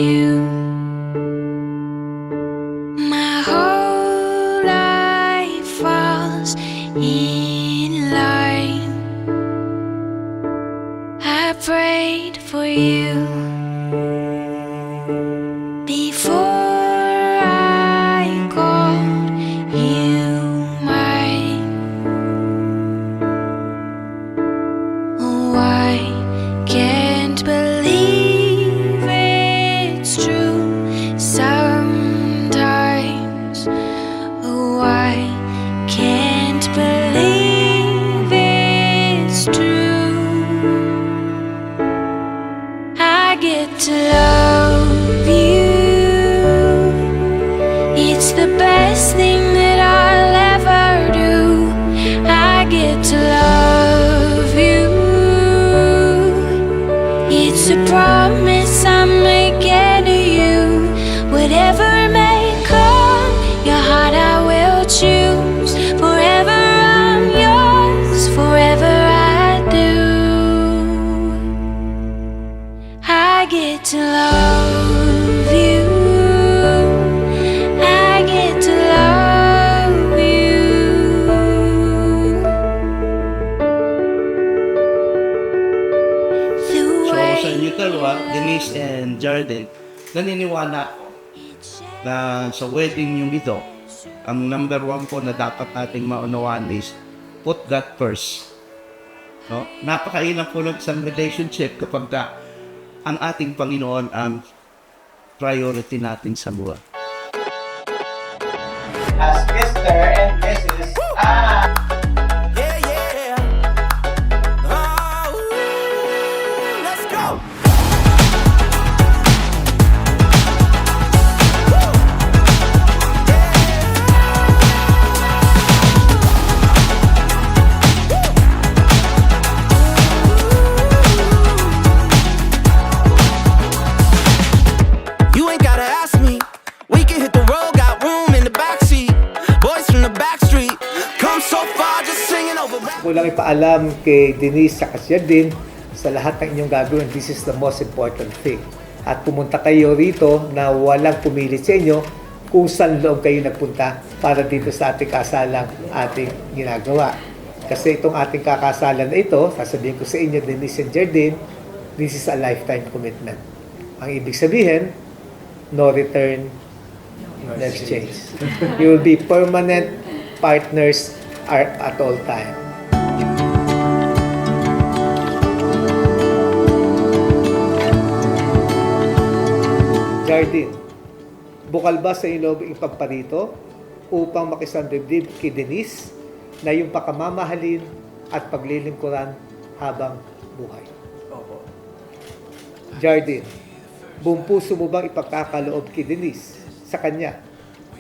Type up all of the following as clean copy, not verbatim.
you. My whole life falls in line. I prayed for you before I called you mine. Oh, I can't believe it's true sometimes. Oh, I can't believe it's true. I get to love you. It's the best thing that I'll ever do. I get to love you. It's a promise I'm making to you. Whatever may come, your heart I will choose. Forever I'm yours, forever I do. I get to love you. I get to love you. The So way sa inyo dalawa, Denise and Jardel, naniniwala ako na sa wedding yung ito, ang number one po na dapat nating maunawaan is put God first. No? Napakailang po ng isang relationship kapag ang ating Panginoon ang priority natin sa buhay. As Mr. and Mrs. Yeah, yeah. Oh, let's go. You ain't gotta ask me. We can hit the road, got room in the backseat. Boys from the back street, come so far, just singing over rap. Ko lang ipaalam kay Denise at Jardine sa lahat ng inyong gagawin. This is the most important thing. At pumunta kayo rito na walang pumilit sa inyo kung saan loob kayo nagpunta para dito sa ating kasalang ating ginagawa. Kasi itong ating kakasalan na ito, sasabihin ko sa inyo, Denise and Jardine, this is a lifetime commitment. Ang ibig sabihin, no return, no exchange. You will be permanent partners at all time. Jardine, bukal ba sa ilog ipagparito upang makisandibdib kay Denise na yung pakamamahalin at paglilingkuran habang buhay? Opo. Jardine, buong puso mo bang ipagkakaloob kay Denise sa kanya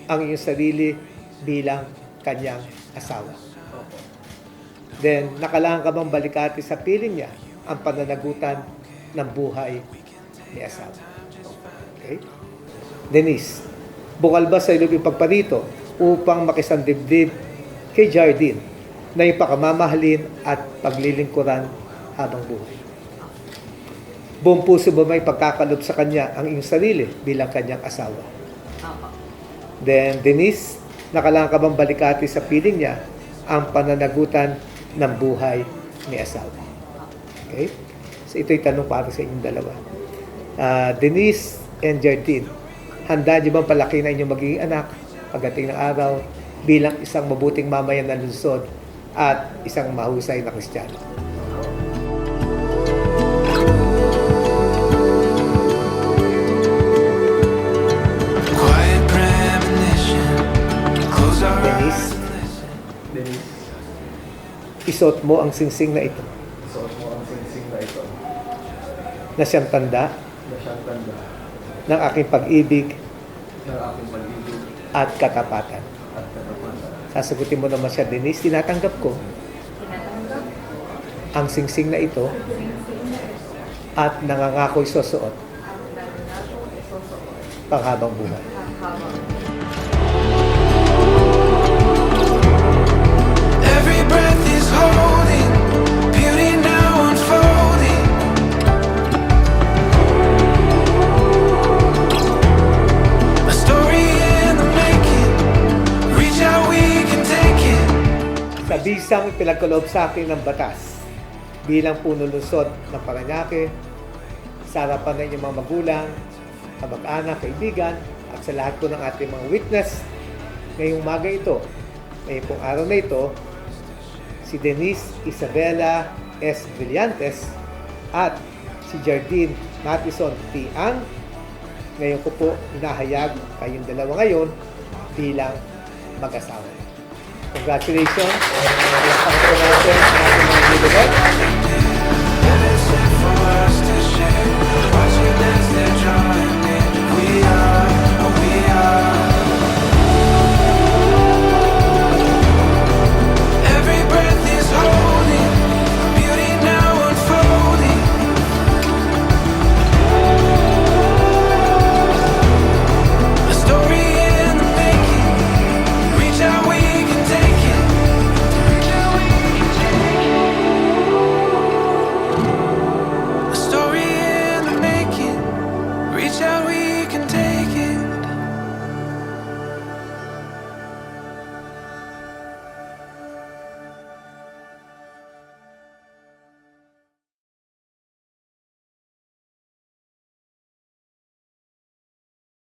ang iyong sarili bilang kanyang asawa? Opo. Then, nakalaan ka bang balikati sa piling niya ang pananagutan ng buhay ni asawa? Okay? Denise, bukal ba sa ilog ipagparito upang makisandibdib kay Jardine na yung pakamamahalin at paglilingkuran habang buhay? Buong puso ba may pagkakalob sa kanya ang iyong sarili bilang kanyang asawa? Then, Denise, nakalaan ka bang balikati sa piling niya ang pananagutan ng buhay ni asawa? Okay? So, ito'y tanong para sa inyong dalawa. Denise and Jardine, handa niyo bang palaki na inyong magiging anak pagdating ng araw bilang isang mabuting mamayan ng lungsod at isang mahusay na Kristiyano? Quiet premonition, close our Denise, Denise, isuot mo ang singsing na ito suot mo ang singsing na ito na siyang tanda na siyang tanda ng aking pag-ibig ng aking pag-ibig at katapatan. at katapatan. Sasagutin mo naman siya, Denise, tinatanggap ko ang singsing na ito at nangangako'y susuot panghabang buhay. Every breath is holding, beauty now unfolding. bisang ipinagkaloob sa akin ng batas bilang punulunsod ng Parañaque, sa harapan ng inyong mga magulang, kamag-anak, kaibigan, at sa lahat po ng ating mga witness ngayong umaga ito, ngayong pong araw na ito, si Denise Isabela S. Brillantes at si Jardine Mattison T. Ang, ngayon ko po inahayag kayong dalawa ngayon bilang mag-asawa. Congratulations! Palakpakan po natin ang ating mga newlywed.